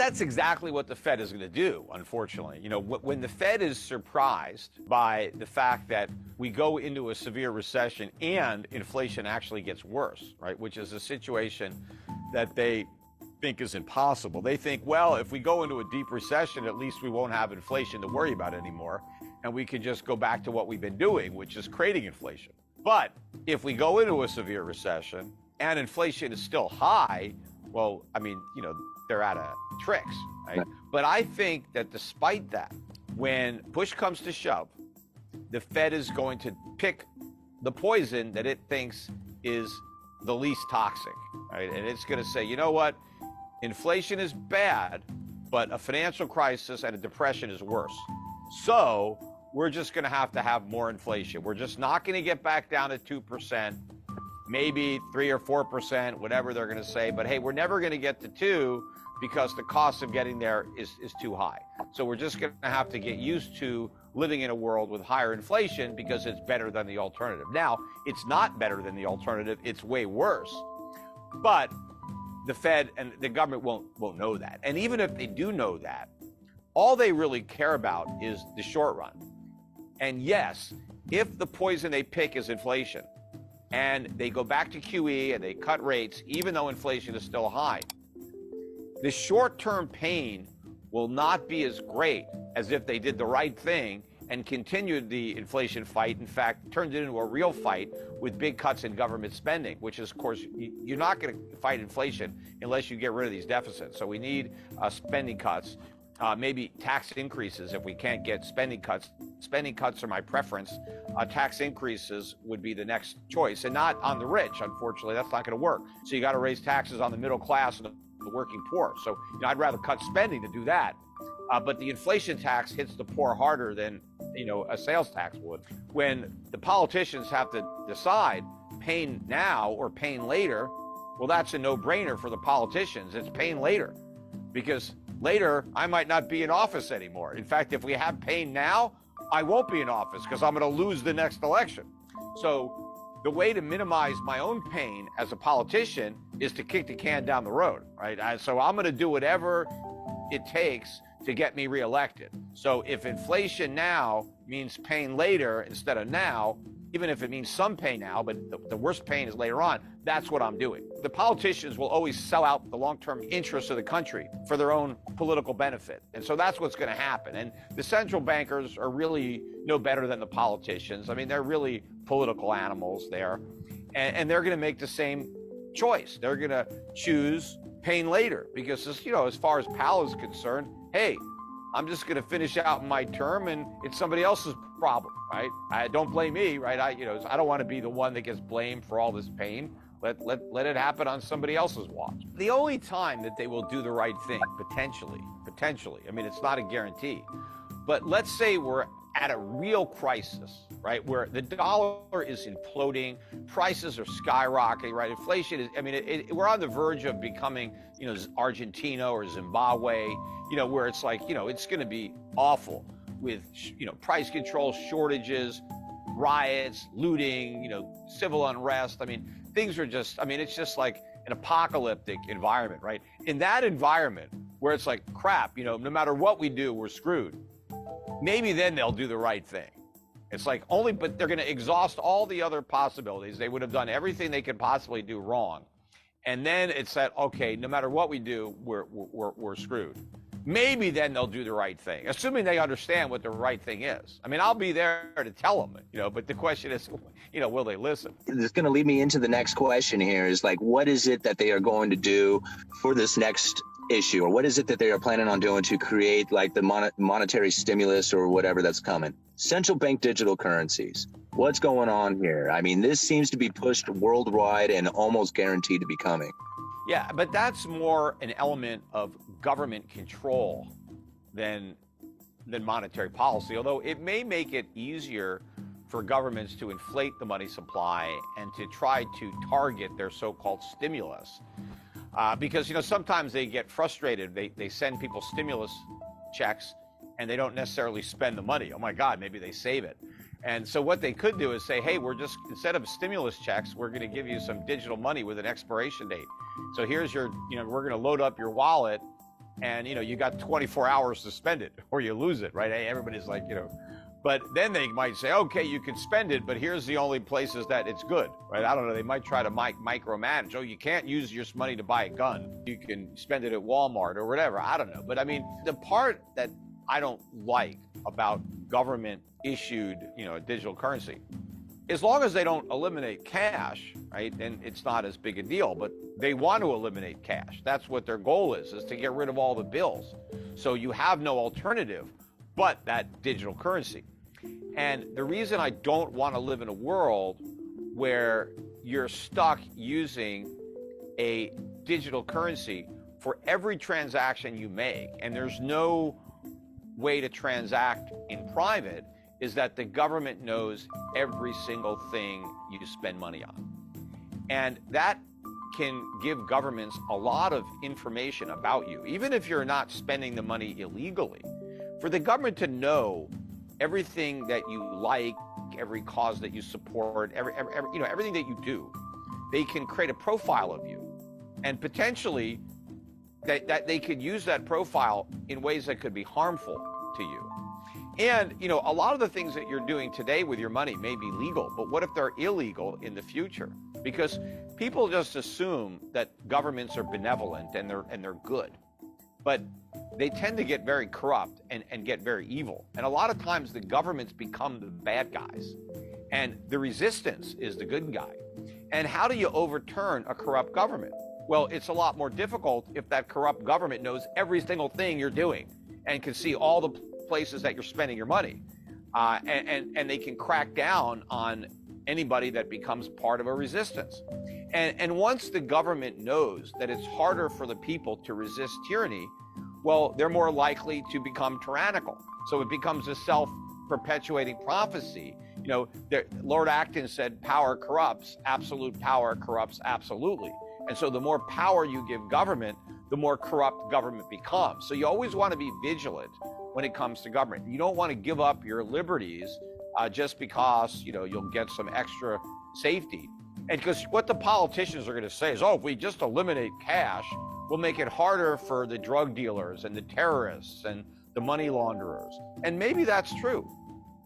That's exactly what the Fed is going to do, unfortunately. When the Fed is surprised by the fact that we go into a severe recession and inflation actually gets worse, right, which is a situation that they think is impossible. They think, well, if we go into a deep recession, at least we won't have inflation to worry about anymore, and we can just go back to what we've been doing, which is creating inflation. But if we go into a severe recession and inflation is still high, well, they're out of tricks, right? But I think that despite that, when push comes to shove, the Fed is going to pick the poison that it thinks is the least toxic, right? And it's going to say, you know what? Inflation is bad, but a financial crisis and a depression is worse. So we're just going to have more inflation. We're just not going to get back down to 2%, maybe 3 or 4%, whatever they're going to say. But hey, we're never going to get to 2 because the cost of getting there is too high. So we're just going to have to get used to living in a world with higher inflation because it's better than the alternative. Now, it's not better than the alternative. It's way worse. But the Fed and the government won't know that. And even if they do know that, all they really care about is the short run. And yes, if the poison they pick is inflation and they go back to QE and they cut rates, even though inflation is still high, the short-term pain will not be as great as if they did the right thing and continued the inflation fight. In fact, turned it into a real fight with big cuts in government spending, which is, of course, you're not going to fight inflation unless you get rid of these deficits. So we need spending cuts, maybe tax increases if we can't get spending cuts. Spending cuts are my preference. Tax increases would be the next choice, and not on the rich. Unfortunately, that's not going to work. So you got to raise taxes on the middle class and the working poor. So I'd rather cut spending to do that. But the inflation tax hits the poor harder than a sales tax would. When the politicians have to decide pain now or pain later, well, that's a no-brainer for the politicians. It's pain later, because later I might not be in office anymore. In fact, if we have pain now, I won't be in office because I'm going to lose the next election. So the way to minimize my own pain as a politician is to kick the can down the road, right? So I'm going to do whatever it takes to get me reelected. So if inflation now means pain later instead of now, even if it means some pain now, but the worst pain is later on, that's what I'm doing. The politicians will always sell out the long-term interests of the country for their own political benefit. And so that's what's going to happen. And the central bankers are really no better than the politicians. I mean, they're really political animals there. And they're going to make the same choice. They're going to choose pain later because, as far as Powell is concerned, hey, I'm just going to finish out my term and it's somebody else's problem, right? I don't blame me, right? I don't want to be the one that gets blamed for all this pain. Let it happen on somebody else's watch. The only time that they will do the right thing, potentially, I mean, it's not a guarantee, but let's say we're at a real crisis, right, where the dollar is imploding, prices are skyrocketing, right? Inflation is, we're on the verge of becoming, Argentina or Zimbabwe, where it's like, it's going to be awful with, price control, shortages, riots, looting, civil unrest. I mean, things are just, it's just like an apocalyptic environment, right? In that environment where it's like, crap, no matter what we do, we're screwed. Maybe then they'll do the right thing. It's like but they're going to exhaust all the other possibilities. They would have done everything they could possibly do wrong. And then it's that, okay, no matter what we do, we're screwed. Maybe then they'll do the right thing, assuming they understand what the right thing is. I mean, I'll be there to tell them, but the question is, will they listen? It's going to lead me into the next question here is like, what is it that they are going to do for this next issue, or what is it that they are planning on doing to create like the monetary stimulus or whatever that's coming? Central bank digital currencies. What's going on here? I mean, this seems to be pushed worldwide and almost guaranteed to be coming. Yeah, but that's more an element of government control than monetary policy, although it may make it easier for governments to inflate the money supply and to try to target their so-called stimulus. Because, sometimes they get frustrated. They send people stimulus checks and they don't necessarily spend the money. Oh my God, maybe they save it. And so what they could do is say, hey, instead of stimulus checks, we're going to give you some digital money with an expiration date. So here's your, we're going to load up your wallet and you got 24 hours to spend it or you lose it, right? Everybody's like, but then they might say, okay, you can spend it, but here's the only places that it's good, right? I don't know. They might try to micromanage. Oh, you can't use your money to buy a gun. You can spend it at Walmart or whatever. I don't know. But I mean, the part that I don't like about government issued, digital currency, as long as they don't eliminate cash, right, then it's not as big a deal. But they want to eliminate cash. That's what their goal is to get rid of all the bills. So you have no alternative but that digital currency. And the reason I don't want to live in a world where you're stuck using a digital currency for every transaction you make, and there's no way to transact in private, is that the government knows every single thing you spend money on. And that can give governments a lot of information about you, even if you're not spending the money illegally. For the government to know everything that you like, every cause that you support, everything that you do, they can create a profile of you, and potentially that they could use that profile in ways that could be harmful to you. And a lot of the things that you're doing today with your money may be legal, but what if they're illegal in the future? Because people just assume that governments are benevolent and they're good, but they tend to get very corrupt and get very evil. And a lot of times the governments become the bad guys and the resistance is the good guy. And how do you overturn a corrupt government? Well, it's a lot more difficult if that corrupt government knows every single thing you're doing and can see all the places that you're spending your money. And they can crack down on anybody that becomes part of a resistance. And once the government knows that it's harder for the people to resist tyranny, well, they're more likely to become tyrannical. So it becomes a self-perpetuating prophecy. Lord Acton said, power corrupts, absolute power corrupts absolutely. And so the more power you give government, the more corrupt government becomes. So you always want to be vigilant when it comes to government. You don't want to give up your liberties just because, you'll get some extra safety. And because what the politicians are going to say is, oh, if we just eliminate cash, we'll make it harder for the drug dealers and the terrorists and the money launderers. And maybe that's true.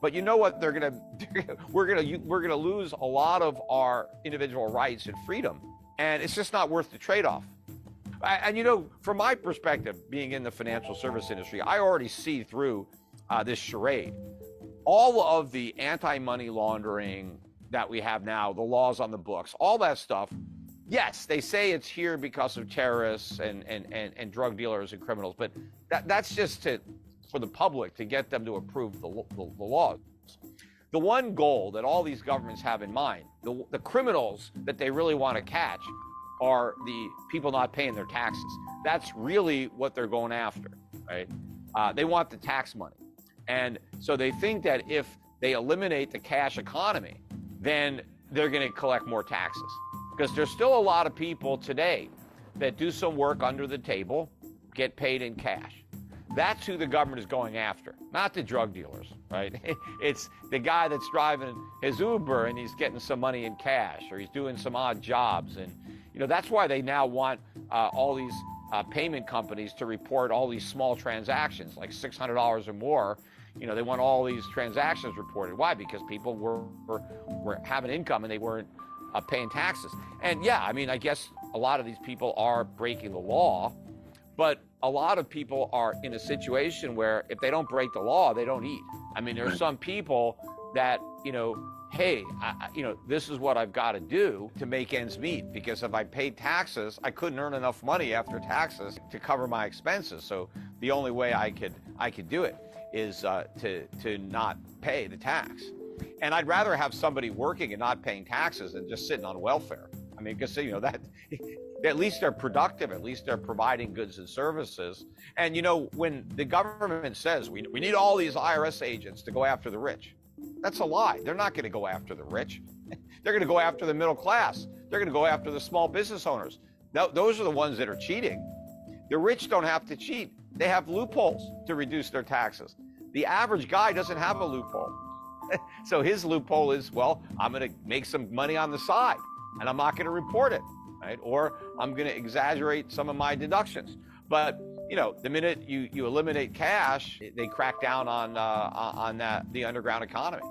But you know what they're going to we're going to lose a lot of our individual rights and freedom. And it's just not worth the trade-off. And from my perspective, being in the financial service industry, I already see through this charade. All of the anti-money laundering that we have now, the laws on the books, all that stuff, yes, they say it's here because of terrorists and drug dealers and criminals, but that's just for the public to get them to approve the laws. The one goal that all these governments have in mind, the criminals that they really want to catch, are the people not paying their taxes. That's really what they're going after, right? They want the tax money. And so they think that if they eliminate the cash economy, then they're going to collect more taxes. Because there's still a lot of people today that do some work under the table, get paid in cash. That's who the government is going after, not the drug dealers, right? It's the guy that's driving his Uber and he's getting some money in cash, or he's doing some odd jobs. And, that's why they now want all these payment companies to report all these small transactions, like $600 or more. They want all these transactions reported. Why? Because people were having income and they weren't paying taxes. And yeah, I guess a lot of these people are breaking the law, but a lot of people are in a situation where if they don't break the law, they don't eat. There are some people that, hey, this is what I've got to do to make ends meet, because if I paid taxes, I couldn't earn enough money after taxes to cover my expenses. So the only way I could do it is to not pay the tax. And I'd rather have somebody working and not paying taxes than just sitting on welfare. Because that at least they're productive, at least they're providing goods and services. And when the government says we need all these IRS agents to go after the rich, that's a lie. They're not going to go after the rich. They're going to go after the middle class. They're going to go after the small business owners. Now, those are the ones that are cheating. The rich don't have to cheat. They have loopholes to reduce their taxes. The average guy doesn't have a loophole. So his loophole is, well, I'm going to make some money on the side and I'm not going to report it, right? Or I'm going to exaggerate some of my deductions. But you know, the minute you eliminate cash, they crack down on the underground economy.